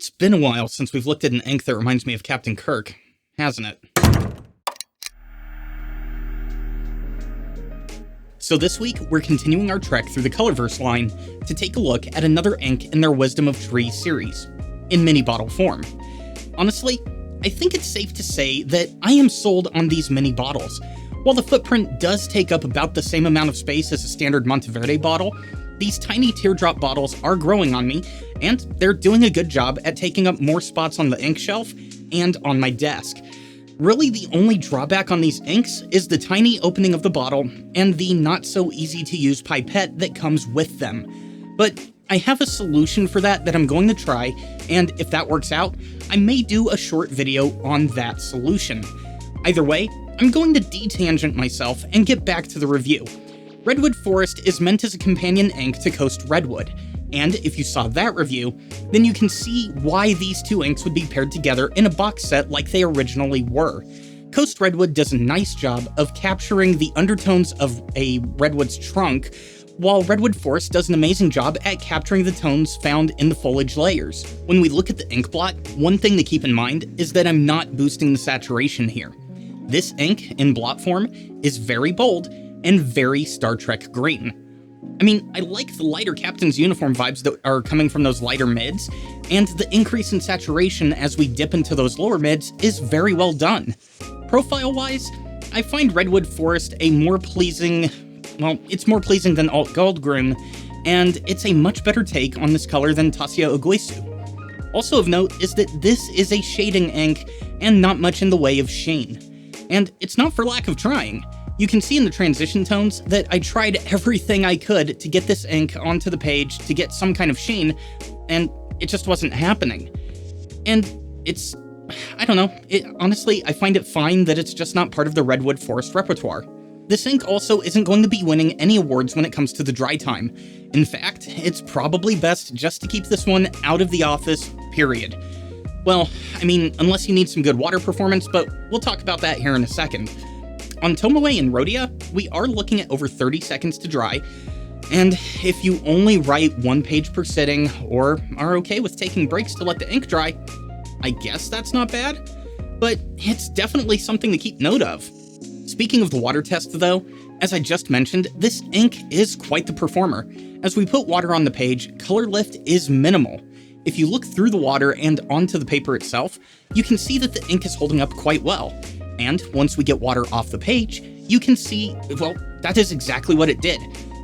It's been a while since we've looked at an ink that reminds me of Captain Kirk, hasn't it? So this week, we're continuing our trek through the Colorverse line to take a look at another ink in their Wisdom of Tree series, in mini bottle form. Honestly, I think it's safe to say that I am sold on these mini bottles. While the footprint does take up about the same amount of space as a standard Monteverde bottle, these tiny teardrop bottles are growing on me, and they're doing a good job at taking up more spots on the ink shelf and on my desk. Really, the only drawback on these inks is the tiny opening of the bottle and the not-so-easy-to-use pipette that comes with them. But I have a solution for that I'm going to try, and if that works out, I may do a short video on that solution. Either way, I'm going to detangent myself and get back to the review. Redwood Forest is meant as a companion ink to Coast Redwood, and if you saw that review, then you can see why these two inks would be paired together in a box set like they originally were. Coast Redwood does a nice job of capturing the undertones of a redwood's trunk, while Redwood Forest does an amazing job at capturing the tones found in the foliage layers. When we look at the ink blot, one thing to keep in mind is that I'm not boosting the saturation here. This ink, in blot form, is very bold and very Star Trek green. I mean, I like the lighter Captain's uniform vibes that are coming from those lighter mids, and the increase in saturation as we dip into those lower mids is very well done. Profile-wise, I find Redwood Forest a more pleasing, well, it's more pleasing than Alt-Goldgrun, and it's a much better take on this color than Tasia Oguisu. Also of note is that this is a shading ink and not much in the way of sheen. And it's not for lack of trying. You can see in the transition tones that I tried everything I could to get this ink onto the page to get some kind of sheen, and it just wasn't happening. And it's, I don't know, honestly, I find it fine that it's just not part of the Redwood Forest repertoire. This ink also isn't going to be winning any awards when it comes to the dry time. In fact, it's probably best just to keep this one out of the office, period. Well, I mean, unless you need some good water performance, but we'll talk about that here in a second. On Tomoe and Rhodia, we are looking at over 30 seconds to dry, and if you only write one page per sitting, or are okay with taking breaks to let the ink dry, I guess that's not bad, but it's definitely something to keep note of. Speaking of the water test though, as I just mentioned, this ink is quite the performer. As we put water on the page, color lift is minimal. If you look through the water and onto the paper itself, you can see that the ink is holding up quite well. And once we get water off the page, you can see, well, that is exactly what it did.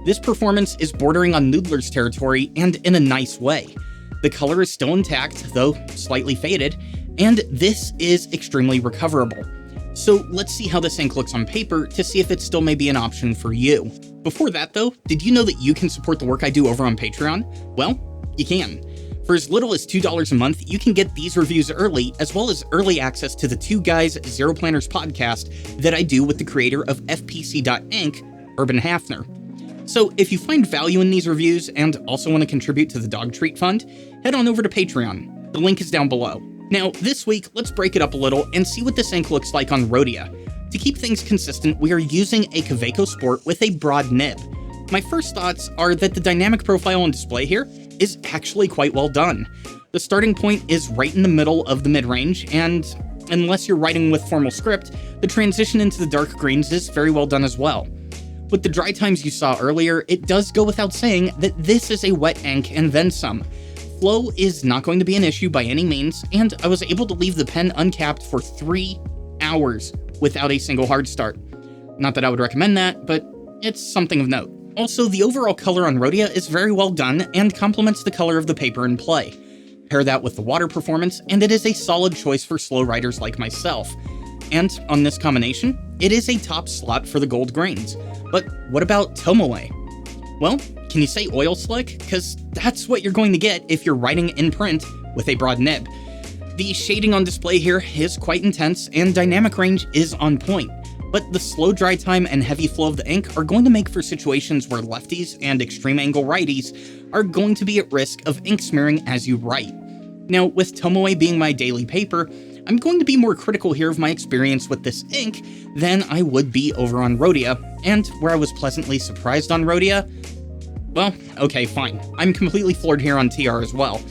This performance is bordering on Noodler's territory, and in a nice way. The color is still intact, though slightly faded, and this is extremely recoverable. So let's see how this ink looks on paper to see if it still may be an option for you. Before that though, did you know that you can support the work I do over on Patreon? Well, you can. For as little as $2 a month, you can get these reviews early, as well as early access to the Two Guys Zero Planners podcast that I do with the creator of FPC.Inc., Urban Hafner. So if you find value in these reviews and also want to contribute to the Dog Treat Fund, head on over to Patreon. The link is down below. Now, this week, let's break it up a little and see what this ink looks like on Rhodia. To keep things consistent, we are using a Kaweco Sport with a broad nib. My first thoughts are that the dynamic profile on display here is actually quite well done. The starting point is right in the middle of the mid-range, and unless you're writing with formal script, the transition into the dark greens is very well done as well. With the dry times you saw earlier, it does go without saying that this is a wet ink and then some. Flow is not going to be an issue by any means, and I was able to leave the pen uncapped for 3 hours without a single hard start. Not that I would recommend that, but it's something of note. Also, the overall color on Rhodia is very well done and complements the color of the paper in play. Pair that with the water performance, and it is a solid choice for slow writers like myself. And on this combination, it is a top slot for the gold grains. But what about Tomoe? Well, can you say oil slick? Because that's what you're going to get if you're writing in print with a broad nib. The shading on display here is quite intense, and dynamic range is on point. But the slow dry time and heavy flow of the ink are going to make for situations where lefties and extreme angle righties are going to be at risk of ink smearing as you write. Now, with Tomoe being my daily paper, I'm going to be more critical here of my experience with this ink than I would be over on Rhodia, and where I was pleasantly surprised on Rhodia, well, okay, fine. I'm completely floored here on TR as well.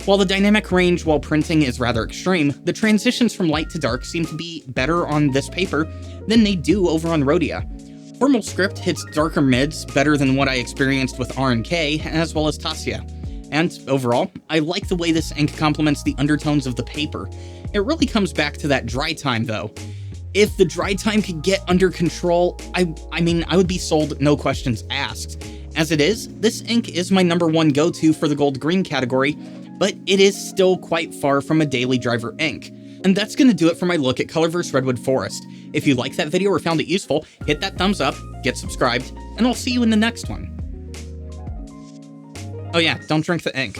While the dynamic range while printing is rather extreme, the transitions from light to dark seem to be better on this paper than they do over on Rhodia. Formal Script hits darker mids better than what I experienced with R&K, as well as Tassia. And overall, I like the way this ink complements the undertones of the paper. It really comes back to that dry time though. If the dry time could get under control, I would be sold, no questions asked. As it is, this ink is my #1 go-to for the gold-green category, but it is still quite far from a daily driver ink. And that's going to do it for my look at Colorverse Redwood Forest. If you liked that video or found it useful, hit that thumbs up, get subscribed, and I'll see you in the next one. Oh yeah, don't drink the ink.